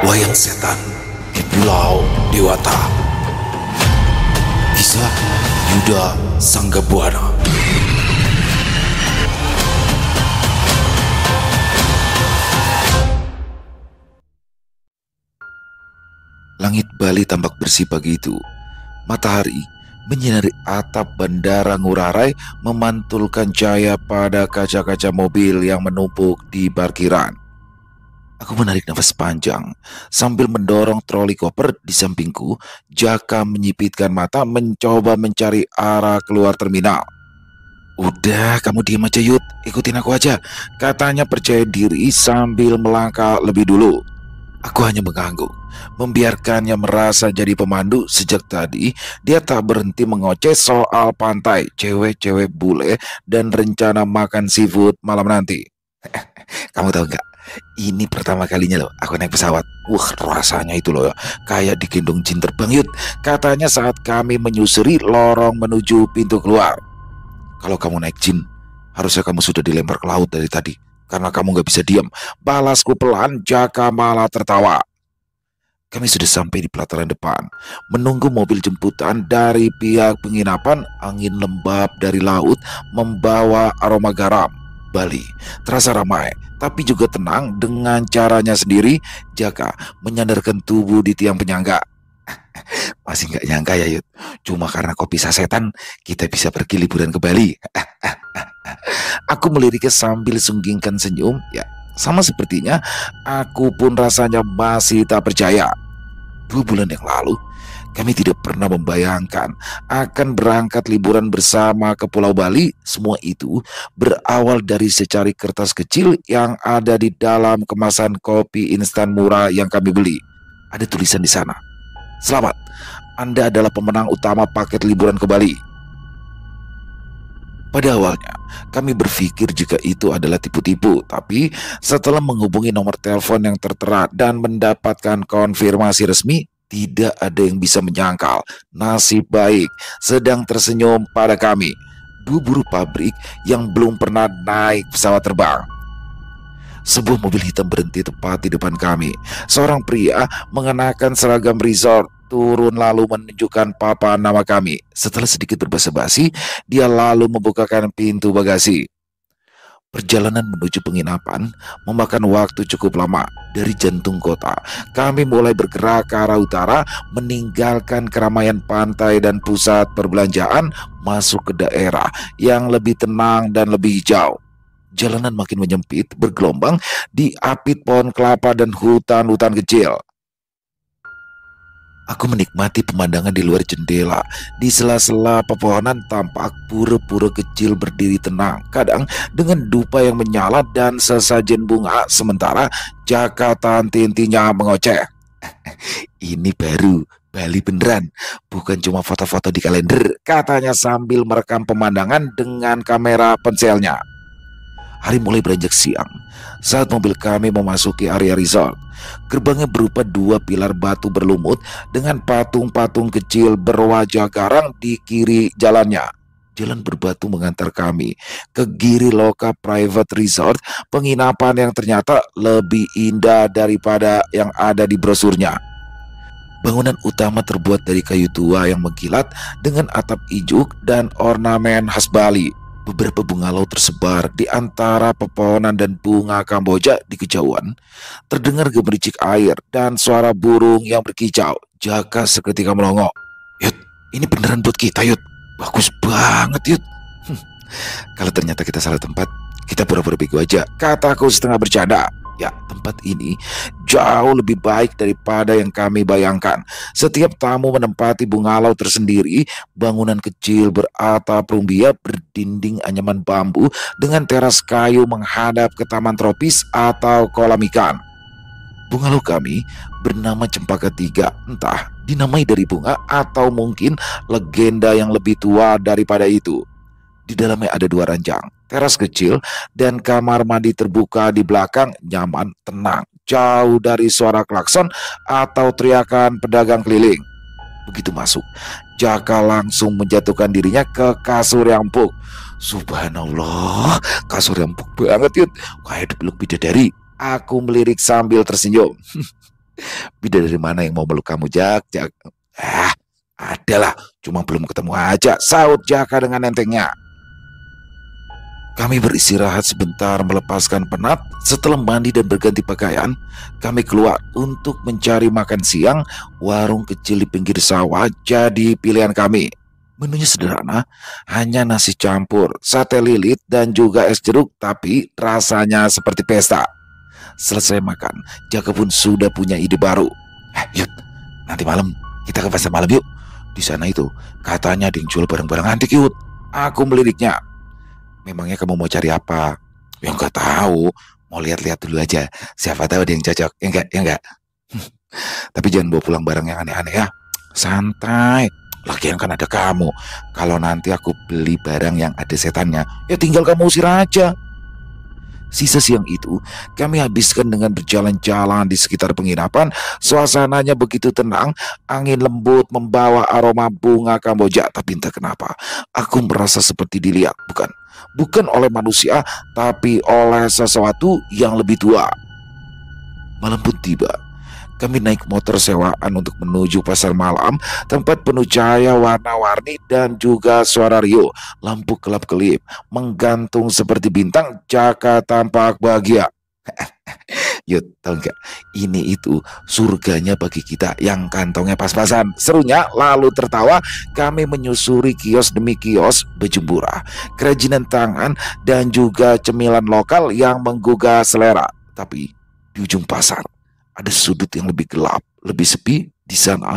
Wayang Setan di Pulau Dewata. Kisah Yuda Sanggabuana. Langit Bali tampak bersih pagi itu. Matahari menyinari atap bandara Ngurah Rai, memantulkan cahaya pada kaca-kaca mobil yang menumpuk di parkiran. Aku menarik nafas panjang sambil mendorong troli koper di sampingku. Jaka menyipitkan mata mencoba mencari arah keluar terminal. "Udah, kamu diam aja Yud, ikutin aku aja," katanya percaya diri sambil melangkah lebih dulu. Aku hanya mengangguk, membiarkannya merasa jadi pemandu. Sejak tadi dia tak berhenti mengoceh soal pantai, cewek-cewek bule, dan rencana makan seafood malam nanti. Kamu tahu nggak? Ini pertama kalinya loh aku naik pesawat. Wah, rasanya itu loh kayak digendong jin terbang, Yud, katanya saat kami menyusuri lorong menuju pintu keluar. "Kalau kamu naik jin, harusnya kamu sudah dilempar ke laut dari tadi, karena kamu nggak bisa diam," balasku pelan. Jaka malah tertawa. Kami sudah sampai di pelataran depan, menunggu mobil jemputan dari pihak penginapan. Angin lembab dari laut membawa aroma garam. Bali terasa ramai, tapi juga tenang dengan caranya sendiri. Jaka menyandarkan tubuh di tiang penyangga. "Masih nggak nyangka ya Yud, cuma karena kopi sasetan kita bisa pergi liburan ke Bali." Aku meliriknya sambil sunggingkan senyum. Ya, sama sepertinya aku pun rasanya masih tak percaya. 2 bulan yang lalu kami tidak pernah membayangkan akan berangkat liburan bersama ke Pulau Bali. Semua itu berawal dari secari kertas kecil yang ada di dalam kemasan kopi instan murah yang kami beli. Ada tulisan di sana, "Selamat, Anda adalah pemenang utama paket liburan ke Bali." Pada awalnya kami berpikir jika itu adalah tipu-tipu, tapi setelah menghubungi nomor telepon yang tertera dan mendapatkan konfirmasi resmi, tidak ada yang bisa menyangkal nasib baik sedang tersenyum pada kami, 2 buruh pabrik yang belum pernah naik pesawat terbang. Sebuah mobil hitam berhenti tepat di depan kami. Seorang pria mengenakan seragam resort turun lalu menunjukkan papan nama kami. Setelah sedikit berbasa-basi, dia lalu membukakan pintu bagasi. Perjalanan menuju penginapan memakan waktu cukup lama. Dari jantung kota, kami mulai bergerak ke arah utara, meninggalkan keramaian pantai dan pusat perbelanjaan, masuk ke daerah yang lebih tenang dan lebih hijau. Jalanan makin menyempit, bergelombang, diapit pohon kelapa dan hutan-hutan kecil. Aku menikmati pemandangan di luar jendela. Di sela-sela pepohonan tampak pura-pura kecil berdiri tenang, kadang dengan dupa yang menyala dan sesajen bunga. Sementara Jaka henti-hentinya mengoceh. "Ini baru Bali beneran, bukan cuma foto-foto di kalender," katanya sambil merekam pemandangan dengan kamera ponselnya. Hari mulai beranjak siang saat mobil kami memasuki area resort. Gerbangnya berupa 2 pilar batu berlumut dengan patung-patung kecil berwajah garang di kiri jalannya. Jalan berbatu mengantar kami ke Giri Loka Private Resort, penginapan yang ternyata lebih indah daripada yang ada di brosurnya. Bangunan utama terbuat dari kayu tua yang mengkilat dengan atap ijuk dan ornamen khas Bali. Beberapa bungalau tersebar di antara pepohonan dan bunga kamboja. Di kejauhan terdengar gemericik air dan suara burung yang berkicau. Jaka seketika melongo. "Yud, ini beneran buat kita Yud, bagus banget Yud." "Kalau ternyata kita salah tempat, kita pura-pura bego aja," kataku setengah bercanda. Ya, tempat ini jauh lebih baik daripada yang kami bayangkan. Setiap tamu menempati bungalau tersendiri, bangunan kecil beratap rumbia berdinding anyaman bambu dengan teras kayu menghadap ke taman tropis atau kolam ikan. Bungalau kami bernama Cempaka Tiga, entah dinamai dari bunga atau mungkin legenda yang lebih tua daripada itu. Di dalamnya ada 2 ranjang, teras kecil, dan kamar mandi terbuka di belakang. Nyaman, tenang, jauh dari suara klakson atau teriakan pedagang keliling. Begitu masuk, Jaka langsung menjatuhkan dirinya ke kasur yang empuk. Subhanallah, kasur yang empuk banget Yud, kayak dipeluk bidadari. Aku melirik sambil tersenyum. Bidadari mana yang mau meluk kamu, Jak? Jak. Ah, adalah, cuma belum ketemu aja, saut Jaka dengan entengnya. Kami beristirahat sebentar melepaskan penat. Setelah mandi dan berganti pakaian, kami keluar untuk mencari makan siang. Warung kecil di pinggir sawah jadi pilihan kami. Menunya sederhana, hanya nasi campur, sate lilit, dan juga es jeruk, tapi rasanya seperti pesta. Selesai makan, Jaka pun sudah punya ide baru. Yud, nanti malam kita ke pasar malam yuk. Di sana itu katanya ada yang jual barang-barang antik, Yud. Aku meliriknya. Memangnya kamu mau cari apa? Ya nggak tahu. Mau lihat-lihat dulu aja. Siapa tahu ada yang cocok. Ya enggak, ya enggak. Tapi jangan bawa pulang barang yang aneh-aneh ya. Santai. Lagian kan ada kamu. Kalau nanti aku beli barang yang ada setannya, ya tinggal kamu usir aja. Sisa siang itu kami habiskan dengan berjalan-jalan di sekitar penginapan. Suasananya begitu tenang, angin lembut membawa aroma bunga Kamboja. Tapi entah kenapa, aku merasa seperti dilihat, bukan oleh manusia, tapi oleh sesuatu yang lebih tua. Malam pun tiba. Kami naik motor sewaan untuk menuju pasar malam, tempat penuh cahaya warna-warni dan juga suara Rio. Lampu kelap-kelip menggantung seperti bintang. Jaka tampak bahagia. Yud, tahu nggak? Ini itu surganya bagi kita yang kantongnya pas-pasan. Serunya lalu tertawa. Kami menyusuri kios demi kios baju murah, kerajinan tangan, dan juga cemilan lokal yang menggugah selera. Tapi di ujung pasar ada sudut yang lebih gelap, lebih sepi. Di sana,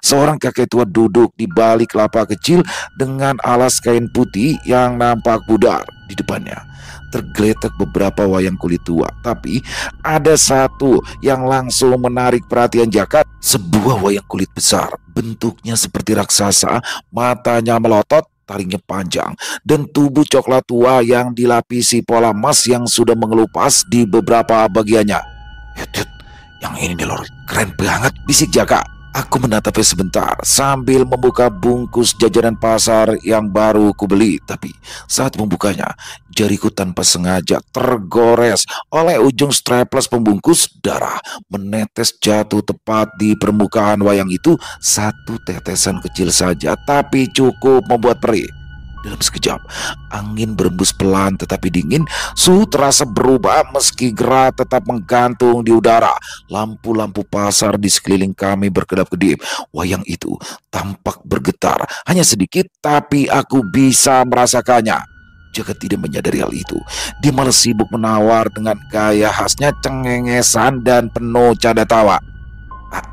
seorang kakek tua duduk di balik kelapa kecil dengan alas kain putih yang nampak pudar. Di depannya tergeletak beberapa wayang kulit tua, tapi ada satu yang langsung menarik perhatian Jaka. Sebuah wayang kulit besar, bentuknya seperti raksasa, matanya melotot, taringnya panjang, dan tubuh coklat tua yang dilapisi pola emas yang sudah mengelupas di beberapa bagiannya. Yang ini nih lor, keren banget, bisik Jaka. Aku menatapnya sebentar sambil membuka bungkus jajanan pasar yang baru kubeli. Tapi saat membukanya, jariku tanpa sengaja tergores oleh ujung strapless pembungkus. Darah menetes jatuh tepat di permukaan wayang itu. Satu tetesan kecil saja, tapi cukup membuat perih. Dalam sekejap, angin berembus pelan tetapi dingin. Suhu terasa berubah meski gerak tetap menggantung di udara. Lampu-lampu pasar di sekeliling kami berkedap-kedip. Wayang itu tampak bergetar, hanya sedikit, tapi aku bisa merasakannya. Jaka tidak menyadari hal itu. Dia malah sibuk menawar dengan gaya khasnya, cengengesan dan penuh canda tawa. "Pak,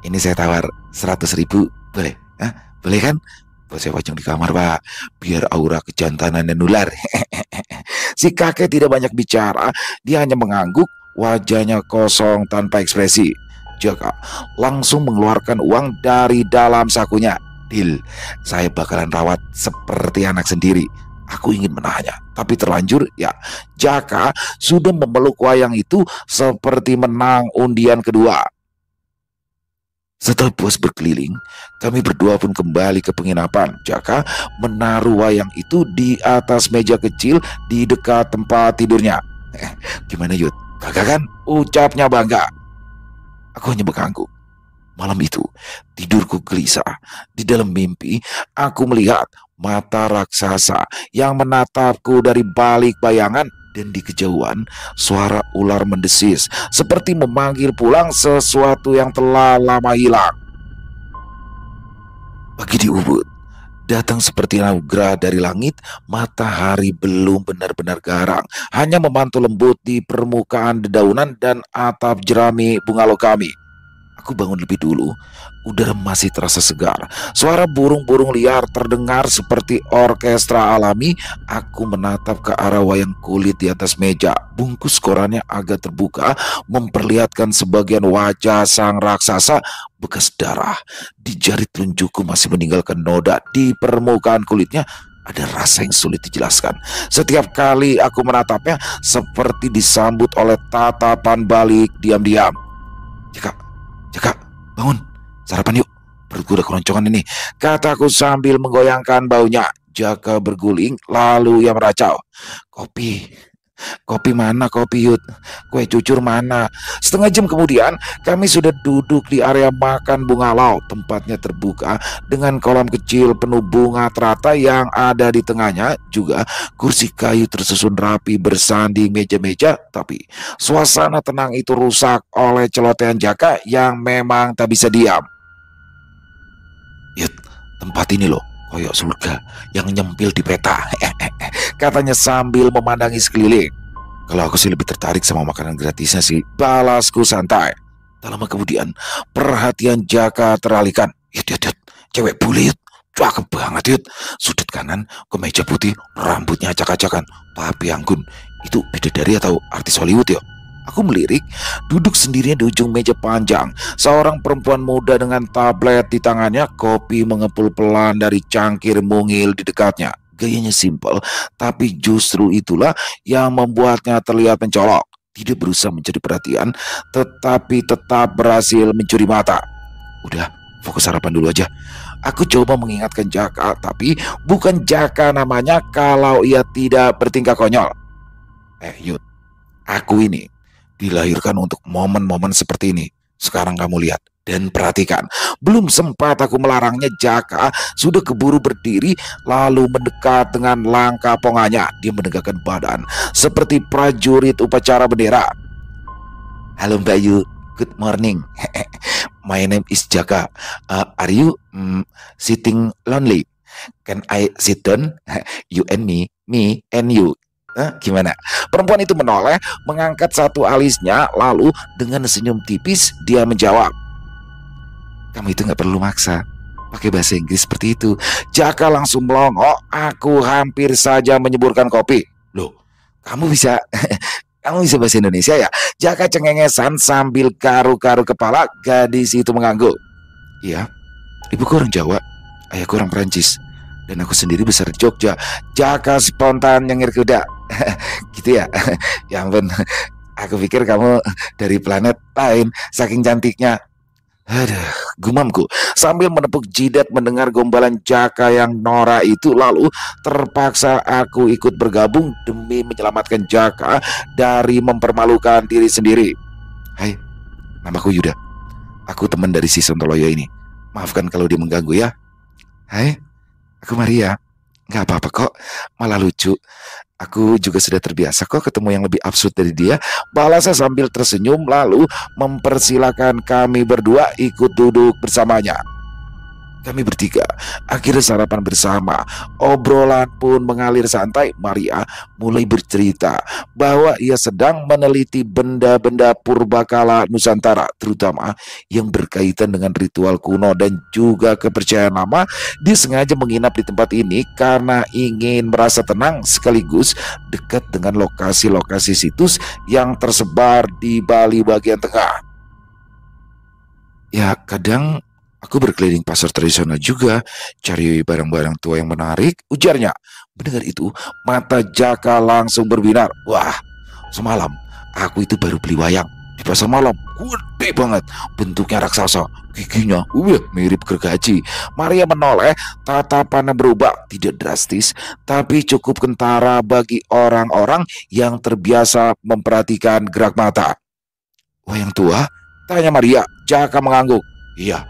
ini saya tawar 100.000, boleh? Boleh kan? Buat saya pajang di kamar, Pak, biar aura kejantanan dan nular." Si kakek tidak banyak bicara, dia hanya mengangguk, wajahnya kosong tanpa ekspresi. Jaka langsung mengeluarkan uang dari dalam sakunya. "Deal, saya bakalan rawat seperti anak sendiri." Aku ingin menahannya, tapi terlanjur ya. Jaka sudah memeluk wayang itu seperti menang undian kedua. Setelah puas berkeliling, kami berdua pun kembali ke penginapan. Jaka menaruh wayang itu di atas meja kecil di dekat tempat tidurnya. Gimana Yud? Kagak kan? Ucapnya bangga. Aku hanya mengangguk. Malam itu, tidurku gelisah. Di dalam mimpi, aku melihat mata raksasa yang menatapku dari balik bayangan. Dan di kejauhan, suara ular mendesis, seperti memanggil pulang sesuatu yang telah lama hilang. Pagi di Ubud datang seperti anugerah dari langit. Matahari belum benar-benar garang, hanya memantul lembut di permukaan dedaunan dan atap jerami bungalow kami. Aku bangun lebih dulu. Udara masih terasa segar. Suara burung-burung liar terdengar seperti orkestra alami. Aku menatap ke arah wayang kulit di atas meja. Bungkus korannya agak terbuka, memperlihatkan sebagian wajah sang raksasa. Bekas darah di jari telunjukku masih meninggalkan noda di permukaan kulitnya. Ada rasa yang sulit dijelaskan. Setiap kali aku menatapnya, seperti disambut oleh tatapan balik diam-diam. Jaka, bangun, sarapan yuk, perutku udah keroncongan ini, kataku sambil menggoyangkan baunya. Jaka berguling, lalu ia meracau. Kopi, Kopi mana kopi Yud? Kue cucur mana? Setengah jam kemudian kami sudah duduk di area makan Bungalau. Tempatnya terbuka dengan kolam kecil penuh bunga teratai yang ada di tengahnya. Juga kursi kayu tersusun rapi bersanding meja-meja. Tapi suasana tenang itu rusak oleh celotehan Jaka yang memang tak bisa diam. Yud, tempat ini loh koyok surga yang nyempil di peta, katanya sambil memandangi sekeliling. Kalau aku sih lebih tertarik sama makanan gratisnya sih, balasku santai. Tak lama kemudian perhatian Jaka teralihkan. Yud, cewek bule Yud, cakep banget Yud. Sudut kanan kemeja putih, rambutnya acak-acakan. Tapi anggun, itu bidadari atau artis Hollywood ya? Aku melirik, duduk sendirian di ujung meja panjang. Seorang perempuan muda dengan tablet di tangannya, kopi mengepul pelan dari cangkir mungil di dekatnya. Gayanya simpel, tapi justru itulah yang membuatnya terlihat mencolok. Tidak berusaha mencuri perhatian, tetapi tetap berhasil mencuri mata. Udah, fokus sarapan dulu aja. Aku coba mengingatkan Jaka, tapi bukan Jaka namanya kalau ia tidak bertingkah konyol. Yud, aku ini dilahirkan untuk momen-momen seperti ini. Sekarang kamu lihat dan perhatikan. Belum sempat aku melarangnya, Jaka sudah keburu berdiri lalu mendekat dengan langkah pongahnya. Dia menegakkan badan seperti prajurit upacara bendera. Halo Mbak Yu, good morning. My name is Jaka. Are you sitting lonely? Can I sit down? You and me and you. Gimana? Perempuan itu menoleh, mengangkat satu alisnya, lalu dengan senyum tipis dia menjawab, kamu itu gak perlu maksa pakai bahasa Inggris seperti itu. Jaka langsung melongo. Aku hampir saja menyeburkan kopi. Loh, kamu bisa kamu bisa bahasa Indonesia ya? Jaka cengengesan sambil karu-karu kepala. Gadis itu mengangguk. Iya, ibuku orang Jawa, ayahku orang Perancis, dan aku sendiri besar di Jogja. Jaka spontan nyengir kuda. Gitu ya? Ya ampun, aku pikir kamu dari planet lain, saking cantiknya. Aduh, gumamku sambil menepuk jidat mendengar gombalan Jaka yang norak itu. Lalu terpaksa aku ikut bergabung demi menyelamatkan Jaka dari mempermalukan diri sendiri. Hai, namaku Yuda. Aku teman dari si Sontoloyo ini. Maafkan kalau dia mengganggu ya. Hai, aku Maria. Gak apa-apa kok, malah lucu. Aku juga sudah terbiasa kok ketemu yang lebih absurd dari dia. Balasnya sambil tersenyum, lalu mempersilahkan kami berdua ikut duduk bersamanya. Kami bertiga akhirnya sarapan bersama. Obrolan pun mengalir santai. Maria mulai bercerita bahwa ia sedang meneliti benda-benda purbakala Nusantara, terutama yang berkaitan dengan ritual kuno dan juga kepercayaan lama. Dia sengaja menginap di tempat ini karena ingin merasa tenang sekaligus dekat dengan lokasi-lokasi situs yang tersebar di Bali bagian tengah. Ya, kadang aku berkeliling pasar tradisional juga, cari barang-barang tua yang menarik, ujarnya. Mendengar itu, mata Jaka langsung berbinar. Wah, semalam aku itu baru beli wayang di pasar malam. Gede banget, bentuknya raksasa, giginya mirip gergaji. Maria menoleh, tatapannya berubah, tidak drastis, tapi cukup kentara bagi orang-orang yang terbiasa memperhatikan gerak mata. Wayang tua? Tanya Maria. Jaka mengangguk. Iya,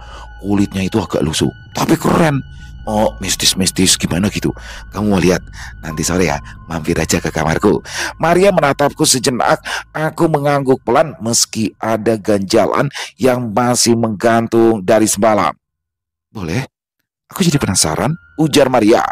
kulitnya itu agak lusuh, tapi keren. Oh, mistis-mistis gimana gitu. Kamu mau lihat? Nanti sore ya, mampir aja ke kamarku. Maria menatapku sejenak. Aku mengangguk pelan meski ada ganjalan yang masih menggantung dari semalam. Boleh? Aku jadi penasaran, ujar Maria.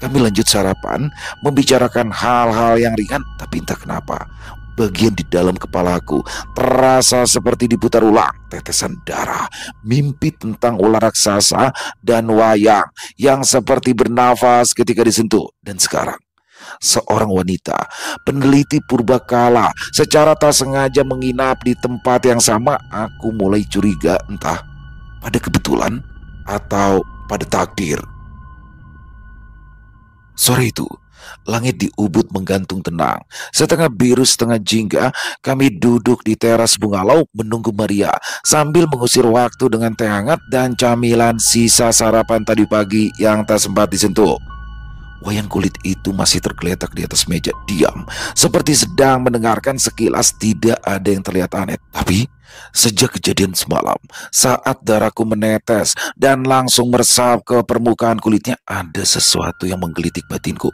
Kami lanjut sarapan, membicarakan hal-hal yang ringan, tapi entah kenapa bagian di dalam kepalaku terasa seperti diputar ulang. Tetesan darah, mimpi tentang ular raksasa dan wayang yang seperti bernafas ketika disentuh. Dan sekarang seorang wanita peneliti purbakala secara tak sengaja menginap di tempat yang sama. Aku mulai curiga, entah pada kebetulan atau pada takdir. Sore itu, langit di Ubud menggantung tenang. Setengah biru, setengah jingga, kami duduk di teras Bungalau menunggu Maria sambil mengusir waktu dengan teh hangat dan camilan sisa sarapan tadi pagi yang tak sempat disentuh. Wayang kulit itu masih tergeletak di atas meja, diam, seperti sedang mendengarkan. Sekilas tidak ada yang terlihat aneh. Tapi sejak kejadian semalam, saat darahku menetes dan langsung meresap ke permukaan kulitnya, ada sesuatu yang menggelitik batinku.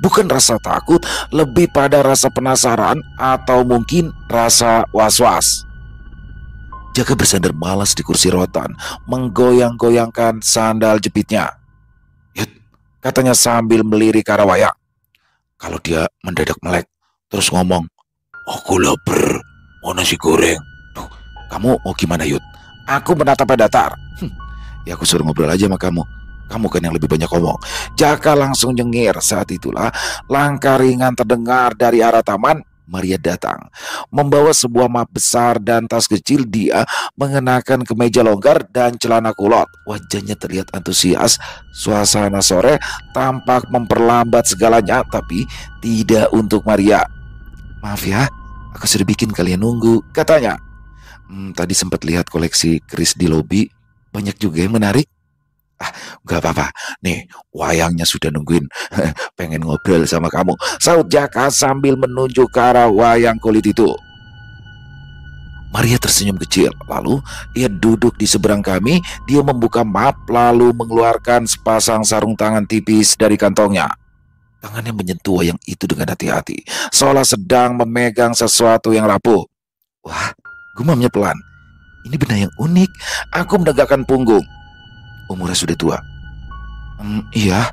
Bukan rasa takut, lebih pada rasa penasaran atau mungkin rasa was-was. Jaka bersandar malas di kursi rotan, menggoyang-goyangkan sandal jepitnya. "Yut," katanya sambil melirik ke arah wayang. Kalau dia mendadak melek, terus ngomong, "Aku lapar, mau nasi goreng." "Duh, kamu mau gimana, Yud?" Aku menatapnya datar. Ya aku suruh ngobrol aja sama kamu. Kamu kan yang lebih banyak ngomong." Jaka langsung nyengir. Saat itulah langkah ringan terdengar dari arah taman. Maria datang, membawa sebuah map besar dan tas kecil. Dia mengenakan kemeja longgar dan celana kulot. Wajahnya terlihat antusias. Suasana sore tampak memperlambat segalanya, tapi tidak untuk Maria. "Maaf ya, aku sudah bikin kalian nunggu," katanya. Tadi sempat lihat koleksi keris di lobi. Banyak juga yang menarik." "Ah, gak apa-apa. Nih, wayangnya sudah nungguin. Pengen ngobrol sama kamu," saut Jaka sambil menunjuk ke arah wayang kulit itu. Maria tersenyum kecil. Lalu ia duduk di seberang kami. Dia membuka map lalu mengeluarkan sepasang sarung tangan tipis dari kantongnya. Tangannya menyentuh wayang itu dengan hati-hati, seolah sedang memegang sesuatu yang rapuh. "Wah," gumamnya pelan. "Ini benda yang unik." Aku menegakkan punggung. "Umurnya sudah tua?" Iya,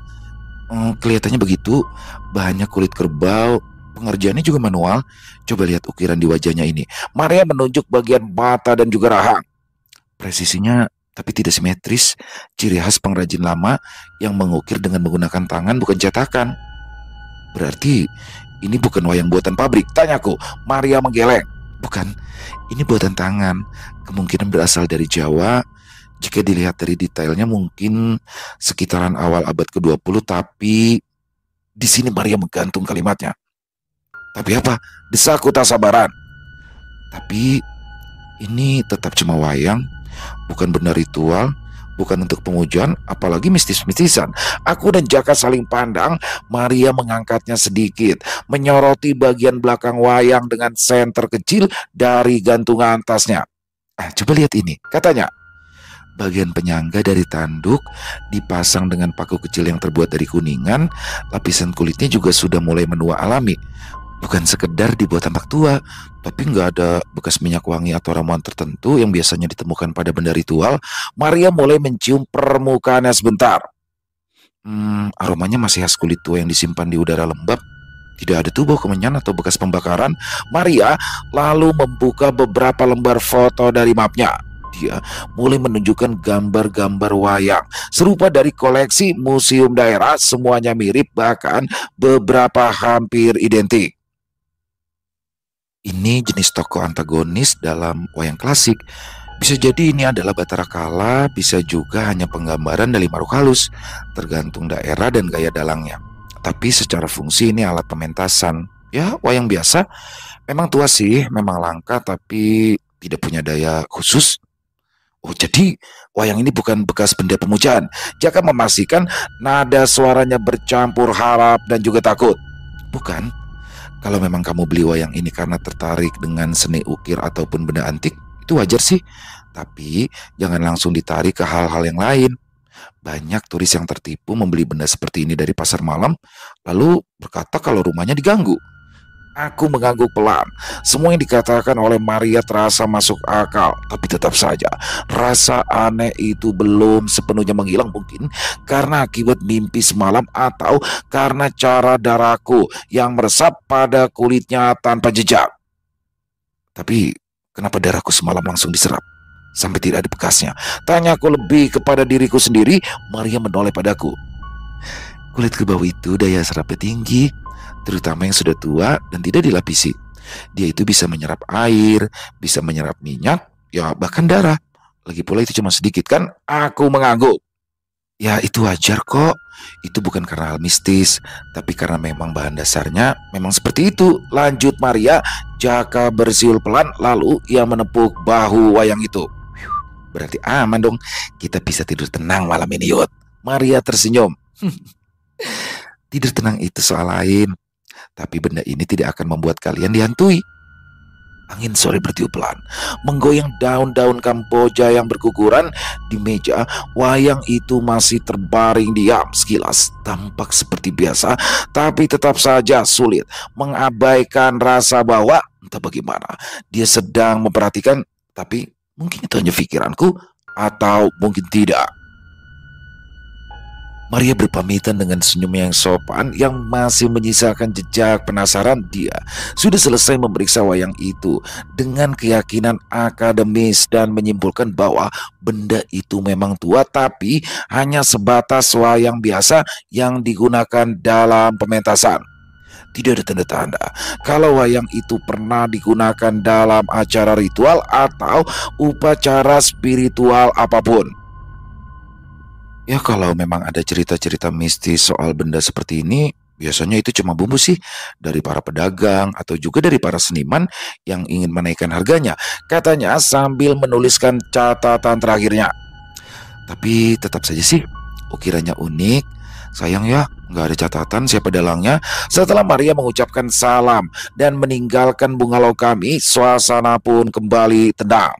kelihatannya begitu. Banyak kulit kerbau. Pengerjaannya juga manual. Coba lihat ukiran di wajahnya ini." Maria menunjuk bagian mata dan juga rahang. Presisinya tapi tidak simetris. Ciri khas pengrajin lama yang mengukir dengan menggunakan tangan, bukan cetakan. "Berarti ini bukan wayang buatan pabrik?" tanyaku. Maria menggeleng. "Bukan, ini buatan tangan. Kemungkinan berasal dari Jawa. Jika dilihat dari detailnya mungkin sekitaran awal abad ke-20, tapi..." Di sini Maria menggantung kalimatnya. "Tapi apa?" desaku tak sabaran. "Tapi ini tetap cuma wayang, bukan benda ritual, bukan untuk pemujaan, apalagi mistis-mistisan." Aku dan Jaka saling pandang. Maria mengangkatnya sedikit, menyoroti bagian belakang wayang dengan senter kecil dari gantungan tasnya. Coba lihat ini," katanya. Bagian penyangga dari tanduk dipasang dengan paku kecil yang terbuat dari kuningan. Lapisan kulitnya juga sudah mulai menua alami. Bukan sekedar dibuat tampak tua, tapi nggak ada bekas minyak wangi atau ramuan tertentu yang biasanya ditemukan pada benda ritual. Maria mulai mencium permukaannya sebentar. Aromanya masih khas kulit tua yang disimpan di udara lembab. Tidak ada tuh bau kemenyan atau bekas pembakaran. Maria lalu membuka beberapa lembar foto dari mapnya. Dia mulai menunjukkan gambar-gambar wayang serupa dari koleksi museum daerah. Semuanya mirip, bahkan beberapa hampir identik. Ini jenis tokoh antagonis dalam wayang klasik. Bisa jadi ini adalah Batara Kala, bisa juga hanya penggambaran dari makhluk halus, tergantung daerah dan gaya dalangnya. Tapi secara fungsi ini alat pementasan. Ya, wayang biasa. Memang tua sih, memang langka, tapi tidak punya daya khusus. Oh, jadi wayang ini bukan bekas benda pemujaan. Jaka memastikan, nada suaranya bercampur harap dan juga takut. "Bukan. Kalau memang kamu beli wayang ini karena tertarik dengan seni ukir ataupun benda antik, itu wajar sih. Tapi jangan langsung ditarik ke hal-hal yang lain. Banyak turis yang tertipu membeli benda seperti ini dari pasar malam, lalu berkata kalau rumahnya diganggu." Aku mengangguk pelan. Semua yang dikatakan oleh Maria terasa masuk akal, tapi tetap saja rasa aneh itu belum sepenuhnya menghilang. Mungkin karena akibat mimpi semalam atau karena cara darahku yang meresap pada kulitnya tanpa jejak. Tapi kenapa darahku semalam langsung diserap sampai tidak ada bekasnya? Tanyaku lebih kepada diriku sendiri. Maria menoleh padaku. "Kulit kerbau itu daya serapnya tinggi, terutama yang sudah tua dan tidak dilapisi. Dia itu bisa menyerap air, bisa menyerap minyak, ya bahkan darah. Lagi pula itu cuma sedikit kan?" Aku mengangguk. "Ya itu wajar kok. Itu bukan karena hal mistis, tapi karena memang bahan dasarnya memang seperti itu," lanjut Maria. Jaka bersiul pelan, lalu ia menepuk bahu wayang itu. "Berarti aman dong. Kita bisa tidur tenang malam ini, Yud." Maria tersenyum. Tidur tenang itu soal lain, tapi benda ini tidak akan membuat kalian dihantui. Angin sore bertiup pelan, menggoyang daun-daun kamboja yang berguguran di meja. Wayang itu masih terbaring diam. Sekilas tampak seperti biasa, tapi tetap saja sulit mengabaikan rasa bahwa entah bagaimana dia sedang memperhatikan. Tapi mungkin itu hanya pikiranku, atau mungkin tidak. Maria berpamitan dengan senyum yang sopan yang masih menyisakan jejak penasaran. Dia sudah selesai memeriksa wayang itu dengan keyakinan akademis dan menyimpulkan bahwa benda itu memang tua, tapi hanya sebatas wayang biasa yang digunakan dalam pementasan. Tidak ada tanda-tanda kalau wayang itu pernah digunakan dalam acara ritual atau upacara spiritual apapun. Ya kalau memang ada cerita-cerita mistis soal benda seperti ini, biasanya itu cuma bumbu sih dari para pedagang atau juga dari para seniman yang ingin menaikkan harganya, katanya sambil menuliskan catatan terakhirnya. Tapi tetap saja sih, ukirannya unik. Sayang ya, nggak ada catatan siapa dalangnya. Setelah Maria mengucapkan salam dan meninggalkan bungalow kami, suasana pun kembali tenang.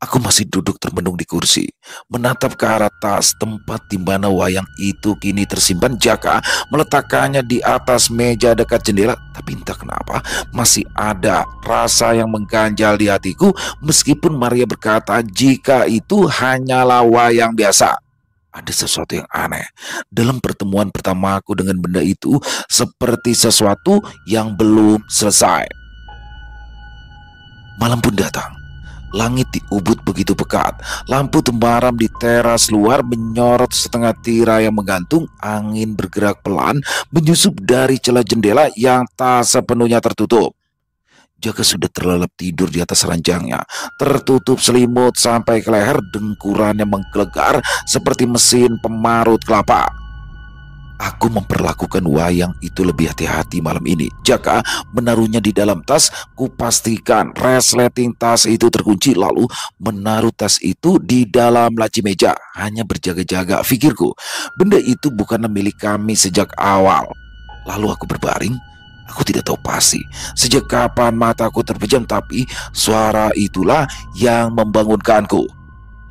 Aku masih duduk termenung di kursi, menatap ke arah tas tempat di mana wayang itu kini tersimpan. Jaka meletakkannya di atas meja dekat jendela, tapi entah kenapa masih ada rasa yang mengganjal di hatiku meskipun Maria berkata jika itu hanyalah wayang biasa. Ada sesuatu yang aneh dalam pertemuan pertamaku dengan benda itu, seperti sesuatu yang belum selesai. Malam pun datang. Langit di Ubud begitu pekat. Lampu temaram di teras luar menyorot setengah tirai yang menggantung. Angin bergerak pelan menyusup dari celah jendela yang tak sepenuhnya tertutup. Jaka sudah terlelap tidur di atas ranjangnya, tertutup selimut sampai ke leher. Dengkurannya menggelegar seperti mesin pemarut kelapa. Aku memperlakukan wayang itu lebih hati-hati malam ini. Jaka menaruhnya di dalam tas. Kupastikan resleting tas itu terkunci, lalu menaruh tas itu di dalam laci meja. Hanya berjaga-jaga, pikirku. Benda itu bukan milik kami sejak awal. Lalu aku berbaring. Aku tidak tahu pasti sejak kapan mataku terpejam, tapi suara itulah yang membangunkanku.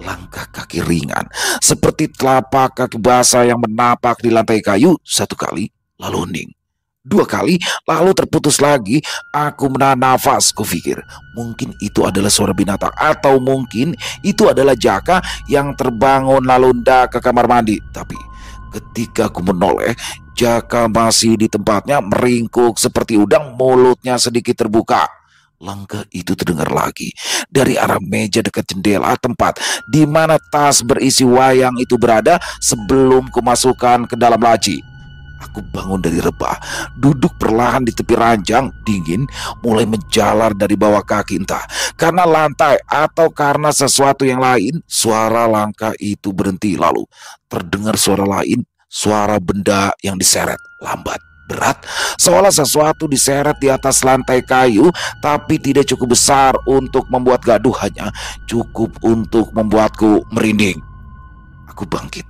Langkah kaki ringan, seperti telapak kaki basah yang menapak di lantai kayu. Satu kali, lalu hening. Dua kali, lalu terputus lagi. Aku menahan nafas. Kupikir mungkin itu adalah suara binatang, atau mungkin itu adalah Jaka yang terbangun lalu hendak ke kamar mandi. Tapi ketika aku menoleh, Jaka masih di tempatnya, meringkuk seperti udang, mulutnya sedikit terbuka. Langkah itu terdengar lagi dari arah meja dekat jendela, tempat di mana tas berisi wayang itu berada sebelum kumasukkan ke dalam laci. Aku bangun dari rebah, duduk perlahan di tepi ranjang. Dingin mulai menjalar dari bawah kaki, entah karena lantai atau karena sesuatu yang lain. Suara langkah itu berhenti, lalu terdengar suara lain, suara benda yang diseret lambat, berat, seolah sesuatu diseret di atas lantai kayu, tapi tidak cukup besar untuk membuat gaduh, hanya cukup untuk membuatku merinding. Aku bangkit,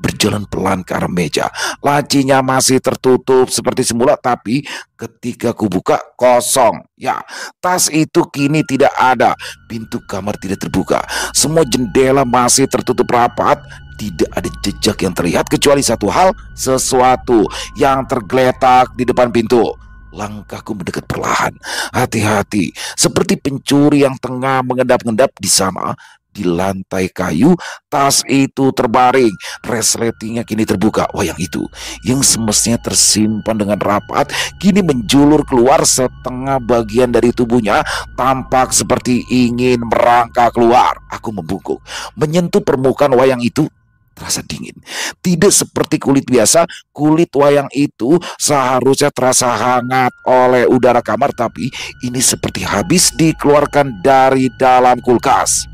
berjalan pelan ke arah meja. Lacinya masih tertutup seperti semula, tapi ketika ku buka, kosong. Ya, tas itu kini tidak ada. Pintu kamar tidak terbuka. Semua jendela masih tertutup rapat. Tidak ada jejak yang terlihat kecuali satu hal, sesuatu yang tergeletak di depan pintu. Langkahku mendekat perlahan, hati-hati, seperti pencuri yang tengah mengendap-endap. Di sana, di lantai kayu, tas itu terbaring. Resletingnya kini terbuka. Wayang itu yang semestinya tersimpan dengan rapat kini menjulur keluar. Setengah bagian dari tubuhnya tampak seperti ingin merangkak keluar. Aku membungkuk, menyentuh permukaan wayang itu. Terasa dingin, tidak seperti kulit biasa. Kulit wayang itu seharusnya terasa hangat oleh udara kamar, tapi ini seperti habis dikeluarkan dari dalam kulkas.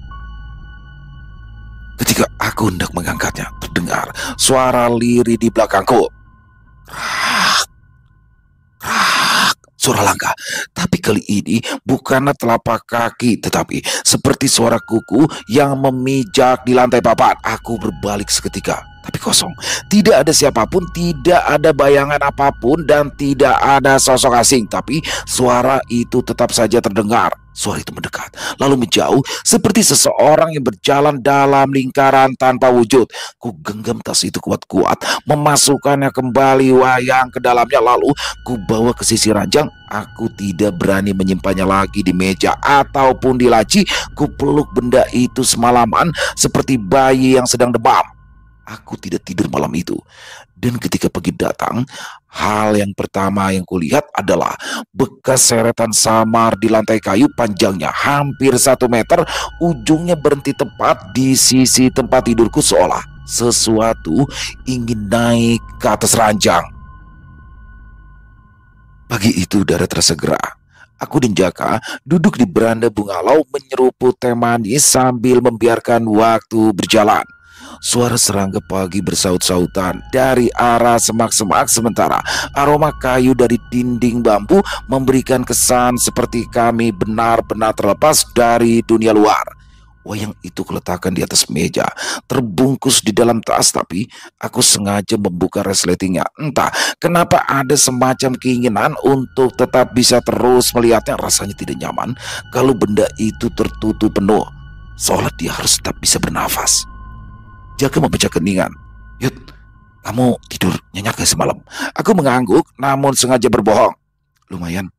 Ketika aku hendak mengangkatnya, terdengar suara lirih di belakangku. Krak, krak, suara langkah. Tapi kali ini bukanlah telapak kaki, tetapi seperti suara kuku yang memijak di lantai papan. Aku berbalik seketika, tapi kosong. Tidak ada siapapun, tidak ada bayangan apapun, dan tidak ada sosok asing. Tapi suara itu tetap saja terdengar. Suara itu mendekat, lalu menjauh, seperti seseorang yang berjalan dalam lingkaran tanpa wujud. Ku genggam tas itu kuat-kuat, memasukkannya kembali wayang ke dalamnya, lalu ku bawa ke sisi ranjang. Aku tidak berani menyimpannya lagi di meja ataupun di laci. Ku peluk benda itu semalaman seperti bayi yang sedang demam. Aku tidak tidur malam itu. Dan ketika pagi datang, hal yang pertama yang kulihat adalah bekas seretan samar di lantai kayu, panjangnya hampir 1 meter. Ujungnya berhenti tepat di sisi tempat tidurku, seolah sesuatu ingin naik ke atas ranjang. Pagi itu udara terasa gerah. Aku dan Jaka duduk di beranda bungalau menyeruput teh manis sambil membiarkan waktu berjalan. Suara serangga pagi bersaut-sautan dari arah semak-semak, sementara aroma kayu dari dinding bambu memberikan kesan seperti kami benar-benar terlepas dari dunia luar. Wayang itu kuletakkan di atas meja, terbungkus di dalam tas, tapi aku sengaja membuka resletingnya. Entah kenapa ada semacam keinginan untuk tetap bisa terus melihatnya. Rasanya tidak nyaman kalau benda itu tertutup penuh, seolah dia harus tetap bisa bernafas. Jaka memecah keningan. Yud, kamu tidur nyenyak gak semalam? Aku mengangguk namun sengaja berbohong. Lumayan,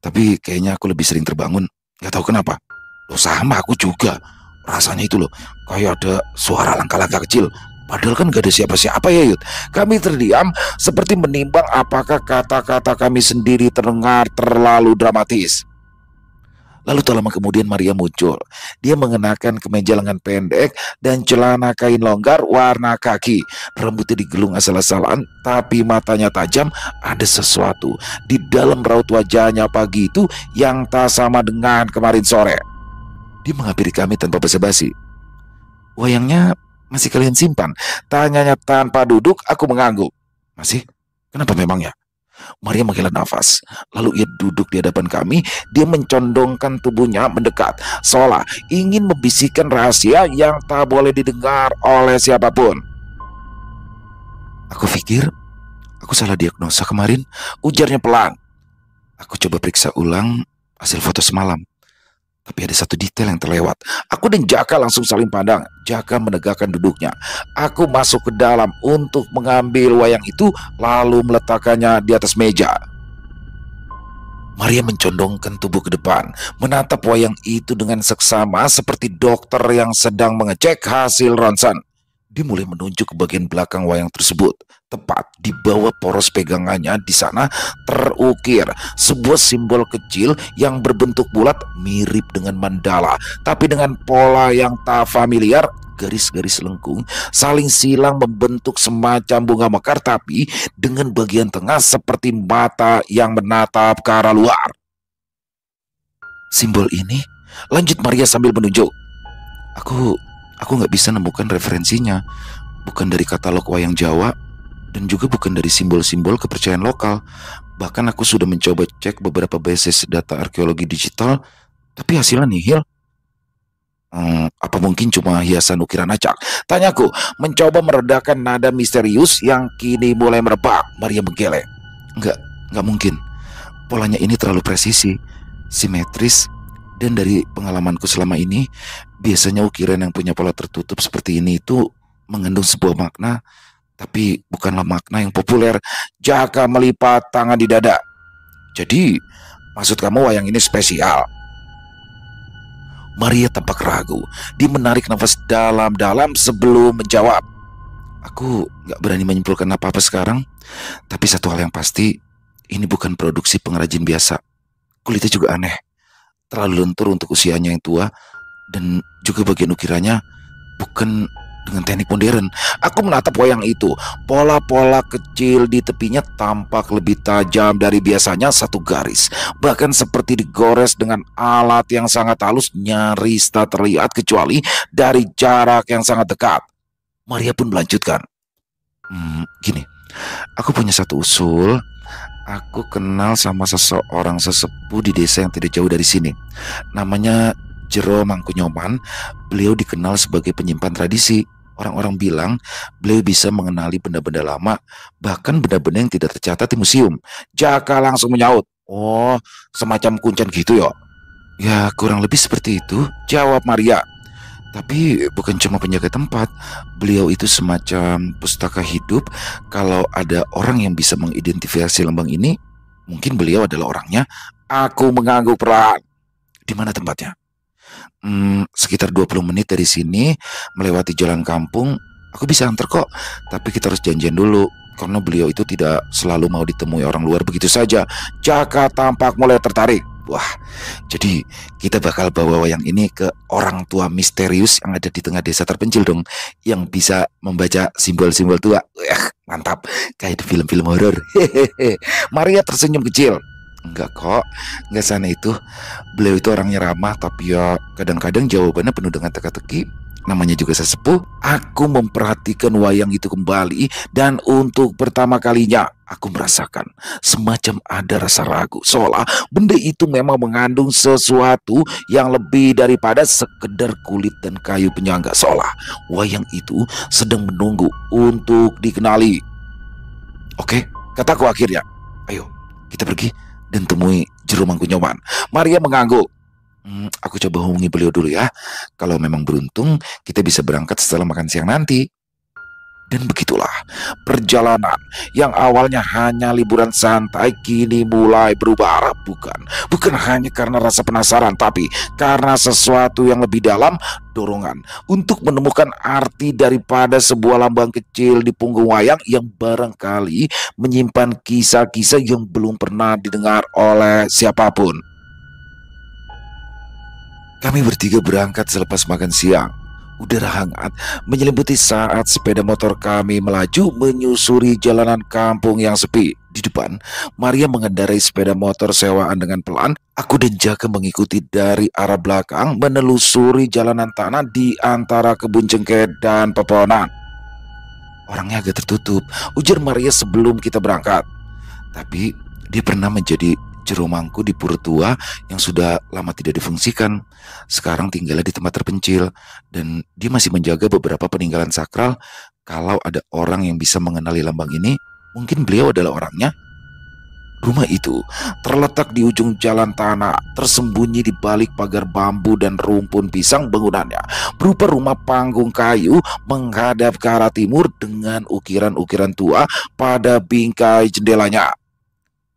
tapi kayaknya aku lebih sering terbangun. Gak tahu kenapa. Loh, sama aku juga. Rasanya itu loh, kayak ada suara langkah-langkah kecil. Padahal kan gak ada siapa-siapa ya Yud. Kami terdiam seperti menimbang apakah kata-kata kami sendiri terdengar terlalu dramatis. Lalu tak lama kemudian Maria muncul. Dia mengenakan kemeja lengan pendek dan celana kain longgar warna kaki. Rambutnya digelung asal-asalan, tapi matanya tajam. Ada sesuatu di dalam raut wajahnya pagi itu yang tak sama dengan kemarin sore. Dia menghampiri kami tanpa basa-basi. Wayangnya masih kalian simpan? Tanyanya tanpa duduk. Aku mengangguk. Masih? Kenapa memangnya? Maria menghela nafas. Lalu ia duduk di hadapan kami. Dia mencondongkan tubuhnya mendekat, seolah ingin membisikkan rahasia yang tak boleh didengar oleh siapapun. Aku pikir aku salah diagnosa kemarin, ujarnya pelan. Aku coba periksa ulang hasil foto semalam, tapi ada satu detail yang terlewat. Aku dan Jaka langsung saling pandang. Jaka menegakkan duduknya. Aku masuk ke dalam untuk mengambil wayang itu, lalu meletakkannya di atas meja. Maria mencondongkan tubuh ke depan, menatap wayang itu dengan seksama seperti dokter yang sedang mengecek hasil ronsen. Dia mulai menunjuk ke bagian belakang wayang tersebut. Tepat di bawah poros pegangannya, di sana terukir sebuah simbol kecil yang berbentuk bulat mirip dengan mandala, tapi dengan pola yang tak familiar. Garis-garis lengkung saling silang membentuk semacam bunga mekar, tapi dengan bagian tengah seperti mata yang menatap ke arah luar. Simbol ini, lanjut Maria sambil menunjuk. Aku nggak bisa nemukan referensinya. Bukan dari katalog wayang Jawa, dan juga bukan dari simbol-simbol kepercayaan lokal. Bahkan aku sudah mencoba cek beberapa basis data arkeologi digital, tapi hasilnya nihil. Apa mungkin cuma hiasan ukiran acak? Tanyaku, mencoba meredakan nada misterius yang kini mulai merebak. Maria menggeleng. Nggak mungkin. Polanya ini terlalu presisi, simetris, dan dari pengalamanku selama ini, biasanya ukiran yang punya pola tertutup seperti ini itu mengandung sebuah makna, tapi bukanlah makna yang populer. Jaka melipat tangan di dada. Jadi, maksud kamu wayang ini spesial? Maria tampak ragu. Dia menarik nafas dalam-dalam sebelum menjawab. Aku gak berani menyimpulkan apa-apa sekarang, tapi satu hal yang pasti, ini bukan produksi pengrajin biasa. Kulitnya juga aneh, terlalu lentur untuk usianya yang tua, dan juga bagian ukirannya bukan dengan teknik modern. Aku menatap wayang itu. Pola-pola kecil di tepinya tampak lebih tajam dari biasanya. Satu garis, bahkan seperti digores dengan alat yang sangat halus, nyaris tak terlihat kecuali dari jarak yang sangat dekat. Maria pun melanjutkan. Gini, aku punya satu usul. Aku kenal sama seseorang sesepuh di desa yang tidak jauh dari sini. Namanya Jero Mangkunyoman. Beliau dikenal sebagai penyimpan tradisi. Orang-orang bilang beliau bisa mengenali benda-benda lama, bahkan benda-benda yang tidak tercatat di museum. Jaka langsung menyaut, "Oh, semacam kuncen gitu ya?" "Ya, kurang lebih seperti itu," jawab Maria. "Tapi bukan cuma penjaga tempat, beliau itu semacam pustaka hidup. Kalau ada orang yang bisa mengidentifikasi lambang ini, mungkin beliau adalah orangnya." Aku mengangguk perlahan. "Di mana tempatnya?" Sekitar 20 menit dari sini, melewati jalan kampung. Aku bisa antar kok, tapi kita harus janjian dulu, karena beliau itu tidak selalu mau ditemui orang luar begitu saja." Jaka tampak mulai tertarik. Wah, jadi kita bakal bawa wayang ini ke orang tua misterius yang ada di tengah desa terpencil dong, yang bisa membaca simbol-simbol tua. Mantap, kayak di film-film horor. Hehehe. Maria tersenyum kecil. "Enggak kok, enggak sana itu. Beliau itu orangnya ramah, tapi ya kadang-kadang jawabannya penuh dengan teka-teki. Namanya juga sesepuh." Aku memperhatikan wayang itu kembali, dan untuk pertama kalinya aku merasakan semacam ada rasa ragu, seolah benda itu memang mengandung sesuatu yang lebih daripada sekedar kulit dan kayu penyangga, seolah wayang itu sedang menunggu untuk dikenali. "Oke," kataku akhirnya. "Ayo, kita pergi dan temui Jero Mangkunyoman." Maria mengangguk. Aku coba hubungi beliau dulu ya. Kalau memang beruntung, kita bisa berangkat setelah makan siang nanti." Dan begitulah, perjalanan yang awalnya hanya liburan santai kini mulai berubah arah. Bukan hanya karena rasa penasaran, tapi karena sesuatu yang lebih dalam, dorongan untuk menemukan arti daripada sebuah lambang kecil di punggung wayang yang barangkali menyimpan kisah-kisah yang belum pernah didengar oleh siapapun. Kami bertiga berangkat selepas makan siang. Udara hangat menyelimuti saat sepeda motor kami melaju menyusuri jalanan kampung yang sepi. Di depan, Maria mengendarai sepeda motor sewaan dengan pelan. Aku dan Jaka mengikuti dari arah belakang menelusuri jalanan tanah di antara kebun cengkeh dan pepohonan. "Orangnya agak tertutup," ujar Maria sebelum kita berangkat. "Tapi dia pernah menjadi jero mangku di pura tua yang sudah lama tidak difungsikan. Sekarang tinggalnya di tempat terpencil, dan dia masih menjaga beberapa peninggalan sakral. Kalau ada orang yang bisa mengenali lambang ini, mungkin beliau adalah orangnya." Rumah itu terletak di ujung jalan tanah, tersembunyi di balik pagar bambu dan rumpun pisang. Bangunannya berupa rumah panggung kayu menghadap ke arah timur dengan ukiran-ukiran tua pada bingkai jendelanya.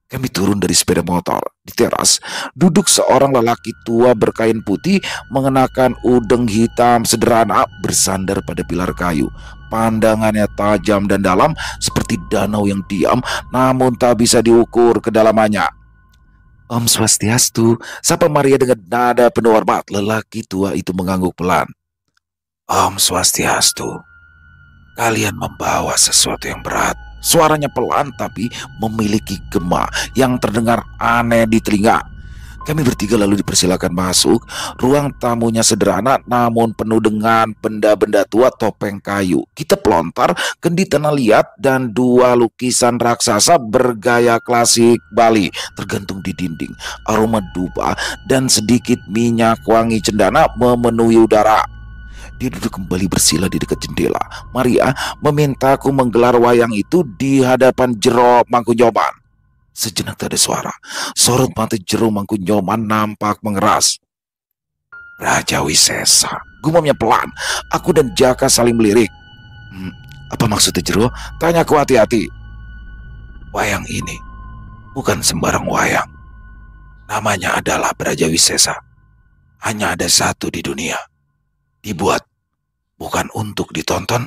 Kami turun dari sepeda motor. Di teras, duduk seorang lelaki tua berkain putih mengenakan udeng hitam sederhana bersandar pada pilar kayu. Pandangannya tajam dan dalam seperti danau yang diam namun tak bisa diukur kedalamannya. "Om Swastiastu," sapa Maria dengan nada penuh hormat. Lelaki tua itu mengangguk pelan. "Om Swastiastu, kalian membawa sesuatu yang berat." Suaranya pelan tapi memiliki gema yang terdengar aneh di telinga. Kami bertiga lalu dipersilakan masuk. Ruang tamunya sederhana namun penuh dengan benda-benda tua topeng kayu. Kita pelontar kendi tanah liat dan dua lukisan raksasa bergaya klasik Bali tergantung di dinding. Aroma dupa dan sedikit minyak wangi cendana memenuhi udara. Dia duduk kembali bersila di dekat jendela. Maria memintaku menggelar wayang itu di hadapan Jero Mangkunyoman. Sejenak tak ada suara. Sorot mata Jero Mangkunyoman nampak mengeras. "Raja Wisesa," gumamnya pelan. Aku dan Jaka saling melirik. Apa maksudnya, Jero?" Tanyaku hati-hati. "Wayang ini bukan sembarang wayang. Namanya adalah Braja Wisesa. Hanya ada satu di dunia. Dibuat bukan untuk ditonton,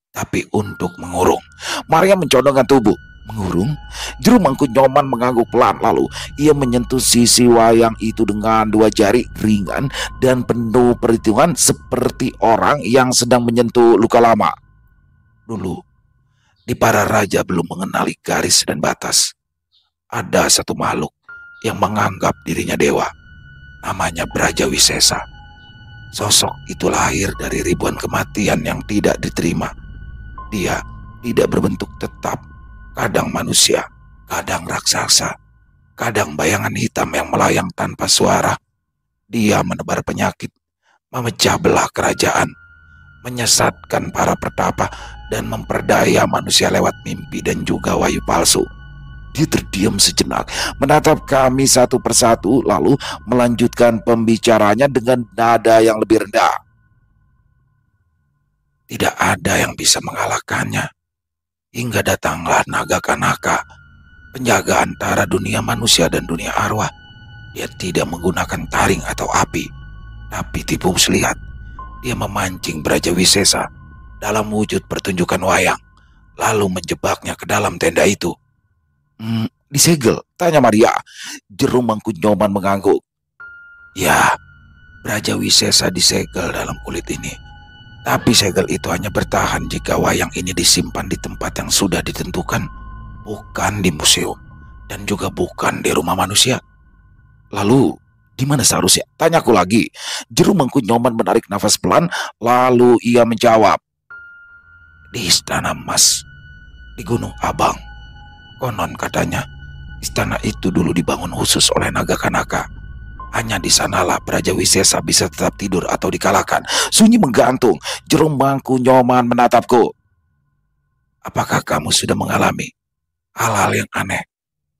tapi untuk mengurung." Maria mencondongkan tubuh. "Mengurung?" Jero Mangkunyoman mengangguk pelan, lalu ia menyentuh sisi wayang itu dengan dua jari ringan dan penuh perhitungan seperti orang yang sedang menyentuh luka lama. "Dulu, di para raja belum mengenali garis dan batas. Ada satu makhluk yang menganggap dirinya dewa. Namanya Braja Wisesa. Sosok itu lahir dari ribuan kematian yang tidak diterima. Dia tidak berbentuk tetap, kadang manusia, kadang raksasa, kadang bayangan hitam yang melayang tanpa suara. Dia menebar penyakit, memecah belah kerajaan, menyesatkan para pertapa, dan memperdaya manusia lewat mimpi dan juga wahyu palsu. Dia terdiam sejenak, menatap kami satu persatu, lalu melanjutkan pembicaranya dengan nada yang lebih rendah. Tidak ada yang bisa mengalahkannya. Hingga datanglah naga Kanaka, penjaga antara dunia manusia dan dunia arwah. Dia tidak menggunakan taring atau api, tapi tipu muslihat. Dia memancing Brajawisesa dalam wujud pertunjukan wayang, lalu menjebaknya ke dalam tenda itu. Disegel, tanya Maria. Jerum Mangku Nyoman mengangguk. Ya, Brajawisesa disegel dalam kulit ini. Tapi segel itu hanya bertahan jika wayang ini disimpan di tempat yang sudah ditentukan, bukan di museum, dan juga bukan di rumah manusia. Lalu, di mana seharusnya? Tanyaku lagi. Jerum Mangku Nyoman menarik nafas pelan, lalu ia menjawab. Di Istana Emas, di Gunung Abang. Konon katanya, istana itu dulu dibangun khusus oleh naga Kanaka. Hanya di sanalah Brajawisesa bisa tetap tidur atau dikalahkan. Sunyi menggantung. Jerum Mangku Nyoman menatapku. Apakah kamu sudah mengalami hal-hal yang aneh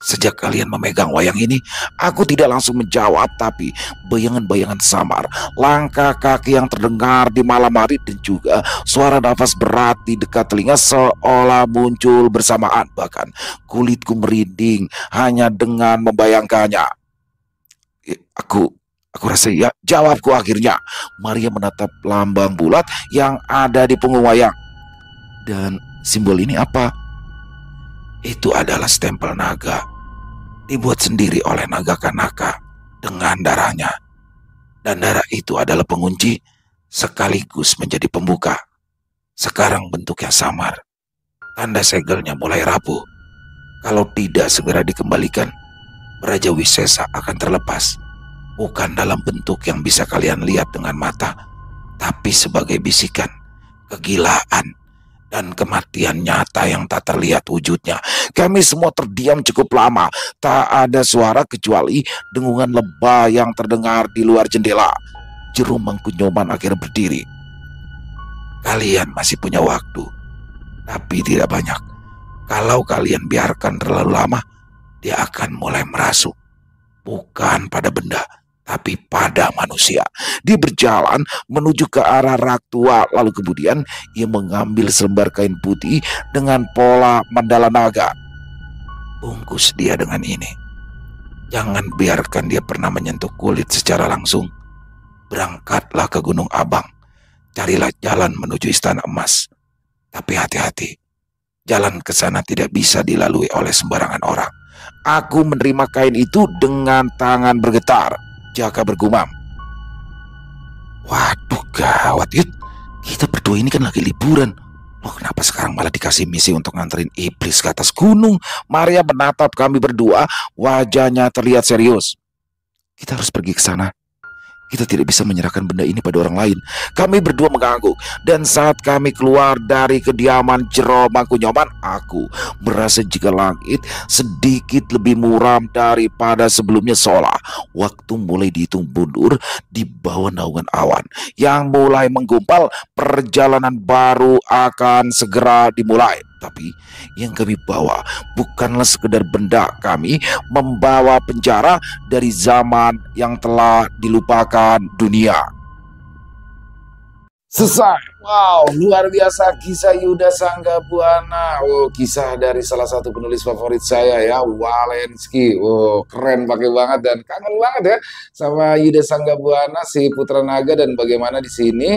sejak kalian memegang wayang ini? Aku tidak langsung menjawab, tapi bayangan-bayangan samar, langkah kaki yang terdengar di malam hari, dan juga suara nafas berat di dekat telinga seolah muncul bersamaan. Bahkan kulitku merinding hanya dengan membayangkannya. Aku rasa ya, jawabku akhirnya. Maria menatap lambang bulat yang ada di punggung wayang. Dan simbol ini apa? Itu adalah stempel naga, dibuat sendiri oleh naga Kanaka dengan darahnya. Dan darah itu adalah pengunci sekaligus menjadi pembuka. Sekarang bentuknya samar. Tanda segelnya mulai rapuh. Kalau tidak segera dikembalikan, Brajawisesa akan terlepas. Bukan dalam bentuk yang bisa kalian lihat dengan mata, tapi sebagai bisikan, kegilaan, dan kematian nyata yang tak terlihat wujudnya. Kami semua terdiam cukup lama. Tak ada suara kecuali dengungan lebah yang terdengar di luar jendela. Jerum Mangku Nyoman akhirnya berdiri. Kalian masih punya waktu, tapi tidak banyak. Kalau kalian biarkan terlalu lama, dia akan mulai merasuk. Bukan pada benda, tapi pada manusia. Dia berjalan menuju ke arah rak tua, lalu kemudian ia mengambil selembar kain putih dengan pola mandala naga. Bungkus dia dengan ini. Jangan biarkan dia pernah menyentuh kulit secara langsung. Berangkatlah ke Gunung Abang. Carilah jalan menuju Istana Emas. Tapi hati-hati. Jalan ke sana tidak bisa dilalui oleh sembarangan orang. Aku menerima kain itu dengan tangan bergetar. Jaka bergumam. Waduh, gawat, Yud. Kita berdua ini kan lagi liburan. Loh, kenapa sekarang malah dikasih misi untuk nganterin iblis ke atas gunung? Maria menatap kami berdua, wajahnya terlihat serius. Kita harus pergi ke sana. Kita tidak bisa menyerahkan benda ini pada orang lain. Kami berdua mengangguk. Dan saat kami keluar dari kediaman Jerum Mangku Nyoman, aku merasa jika langit sedikit lebih muram daripada sebelumnya, seolah waktu mulai dihitung mundur di bawah naungan awan yang mulai menggumpal. Perjalanan baru akan segera dimulai. Tapi yang kami bawa bukanlah sekedar benda. Kami membawa penjara dari zaman yang telah dilupakan dunia. Selesai. Wow, luar biasa kisah Yuda Sanggabuana. Oh, kisah dari salah satu penulis favorit saya ya, Walensky. Oh, keren pakai banget dan kangen banget ya sama Yuda Sanggabuana, si Putra Naga. Dan bagaimana di sini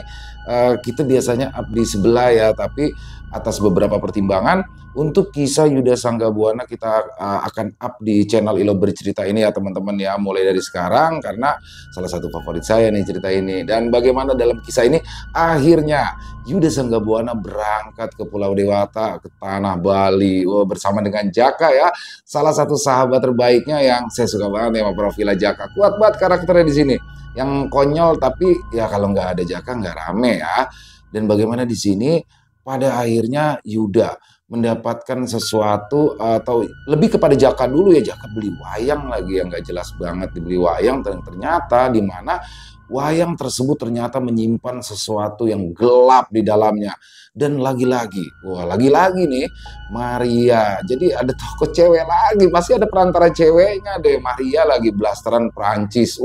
kita biasanya up di sebelah ya, tapi atas beberapa pertimbangan untuk kisah Yuda Sanggabuana kita akan up di channel Ilo Bercerita ini ya teman-teman ya, mulai dari sekarang karena salah satu favorit saya nih cerita ini. Dan bagaimana dalam kisah ini akhirnya Yuda Sanggabuana berangkat ke Pulau Dewata, ke tanah Bali, bersama dengan Jaka ya, salah satu sahabat terbaiknya yang saya suka banget ya sama Profila Jaka. Kuat banget karakternya di sini, yang konyol tapi ya kalau nggak ada Jaka nggak rame ya. Dan bagaimana di sini pada akhirnya Yuda mendapatkan sesuatu atau lebih kepada Jaka dulu ya, Jaka beli wayang lagi yang nggak jelas banget, dibeli wayang dan ternyata di mana wayang tersebut ternyata menyimpan sesuatu yang gelap di dalamnya. Dan lagi-lagi, wah lagi-lagi nih Maria. Jadi ada toko cewek lagi, pasti ada perantara ceweknya deh. Maria lagi blasteran Prancis.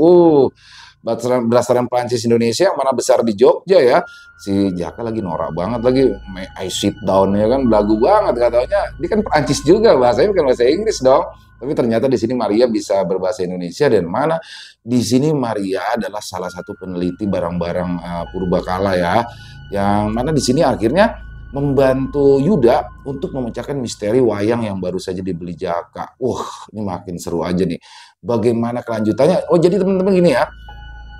Blasteran Prancis Indonesia yang mana besar di Jogja ya. Si Jaka lagi norak banget lagi, I sit down ya kan, belagu banget katanya. Dia kan Prancis juga, bahasanya bukan bahasa Inggris dong. Tapi ternyata di sini Maria bisa berbahasa Indonesia, dan mana di sini Maria adalah salah satu peneliti barang-barang purbakala ya, yang mana di sini akhirnya membantu Yuda untuk memecahkan misteri wayang yang baru saja dibeli Jaka. Ini makin seru aja nih. Bagaimana kelanjutannya? Oh, jadi teman-teman gini ya.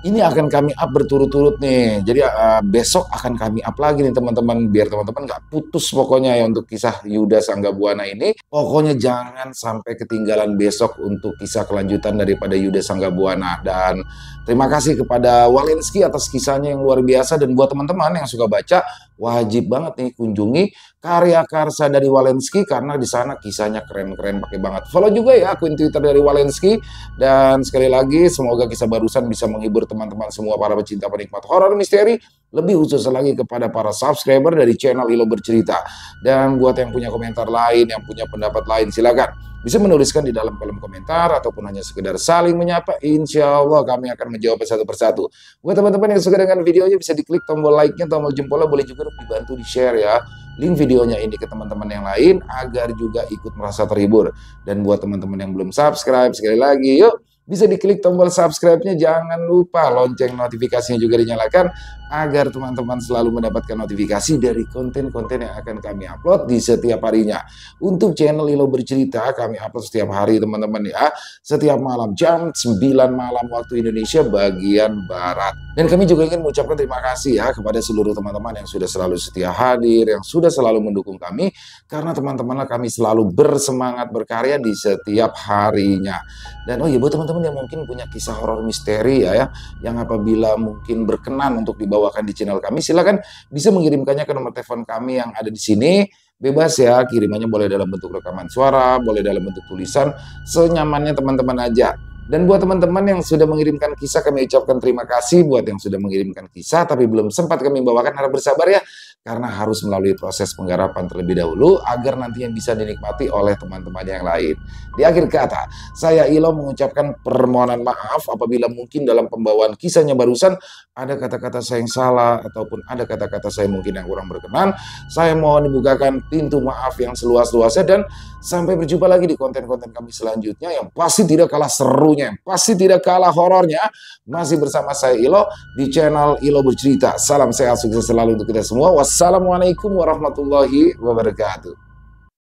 Ini akan kami up berturut-turut nih. Jadi besok akan kami up lagi nih teman-teman. Biar teman-teman nggak putus pokoknya ya untuk kisah Yuda Sanggabuana ini. Pokoknya jangan sampai ketinggalan besok untuk kisah kelanjutan daripada Yuda Sanggabuana. Dan terima kasih kepada Walensky atas kisahnya yang luar biasa. Dan buat teman-teman yang suka baca, wajib banget nih kunjungi karya karsa dari Walensky karena di sana kisahnya keren-keren pakai banget. Follow juga ya akun Twitter dari Walensky, dan sekali lagi semoga kisah barusan bisa menghibur teman-teman semua para pecinta penikmat horor misteri, lebih khusus lagi kepada para subscriber dari channel Ilo Bercerita. Dan buat yang punya komentar lain, yang punya pendapat lain, silakan bisa menuliskan di dalam kolom komentar ataupun hanya sekedar saling menyapa. Insya Allah kami akan menjawab satu persatu. Buat teman-teman yang suka dengan videonya bisa diklik tombol like-nya, tombol jempolnya, boleh juga dibantu di-share ya link videonya ini ke teman-teman yang lain agar juga ikut merasa terhibur. Dan buat teman-teman yang belum subscribe, sekali lagi yuk bisa diklik tombol subscribe-nya, jangan lupa lonceng notifikasinya juga dinyalakan agar teman-teman selalu mendapatkan notifikasi dari konten-konten yang akan kami upload di setiap harinya. Untuk channel Ilo Bercerita kami upload setiap hari teman-teman ya, setiap malam jam 9 malam waktu Indonesia bagian Barat. Dan kami juga ingin mengucapkan terima kasih ya kepada seluruh teman-teman yang sudah selalu setia hadir, yang sudah selalu mendukung kami, karena teman-teman kami selalu bersemangat berkarya di setiap harinya. Dan oh iya, buat teman-teman yang mungkin punya kisah horor misteri ya, yang apabila mungkin berkenan untuk dibawakan di channel kami, silakan bisa mengirimkannya ke nomor telepon kami yang ada di sini. Bebas ya, kirimannya boleh dalam bentuk rekaman suara, boleh dalam bentuk tulisan, senyamannya teman-teman aja. Dan buat teman-teman yang sudah mengirimkan kisah, kami ucapkan terima kasih. Buat yang sudah mengirimkan kisah tapi belum sempat kami bawakan, harap bersabar ya, karena harus melalui proses penggarapan terlebih dahulu agar nantinya bisa dinikmati oleh teman-teman yang lain. Di akhir kata, saya Ilo mengucapkan permohonan maaf apabila mungkin dalam pembawaan kisahnya barusan ada kata-kata saya yang salah ataupun ada kata-kata saya mungkin yang kurang berkenan. Saya mohon dibukakan pintu maaf yang seluas-luasnya, dan sampai berjumpa lagi di konten-konten kami selanjutnya yang pasti tidak kalah serunya, yang pasti tidak kalah horornya. Masih bersama saya Ilo di channel Ilo Bercerita. Salam sehat, sukses selalu untuk kita semua. Wassalamualaikum warahmatullahi wabarakatuh.